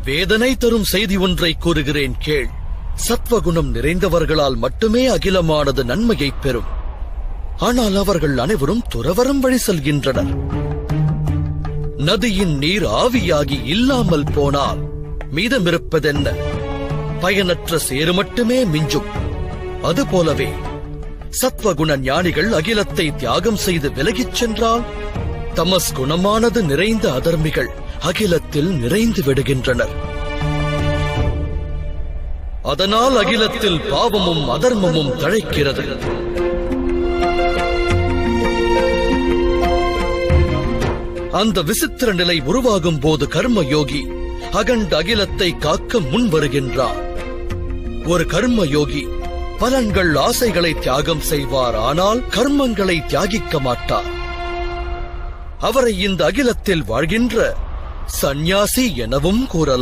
வேதனை தரும் செய்தி ஒன்றை கூறுகிறேன் கேள். சத்வகுணம் நிறைந்தவர்களால் மட்டுமே அகிலமானது நன்மையை பெறும். ஆனால் அவர்கள் அனைவரும் துறவறம் வழி செல்கின்றனர். நதியின் நீர் ஆவியாகி இல்லாமல் போனால் மீதமிருப்பதென்ன? பயனற்ற சேறு மட்டுமே மிஞ்சும். அதுபோலவே சத்வகுண ஞானிகள் அகிலத்தை தியாகம் செய்து விலகிச் சென்றால் தமஸ் குணமானது நிறைந்த அதர்மிகள் அகிலத்தில் நிறைந்து விடுகின்றனர். அதனால் அகிலத்தில் பாவமும் அதர்மமும் தழைக்கிறது. அந்த விசித்திர நிலை உருவாகும் போது கர்மயோகி அகண்ட அகிலத்தை காக்க முன் வருகின்றார். ஒரு கர்மயோகி பலன்கள் ஆசைகளை தியாகம் செய்வார், ஆனால் கர்மங்களை தியாகிக்க மாட்டார். அவரை இந்த அகிலத்தில் வாழ்கின்ற சந்நியாசி எனவும் கூறலாம்.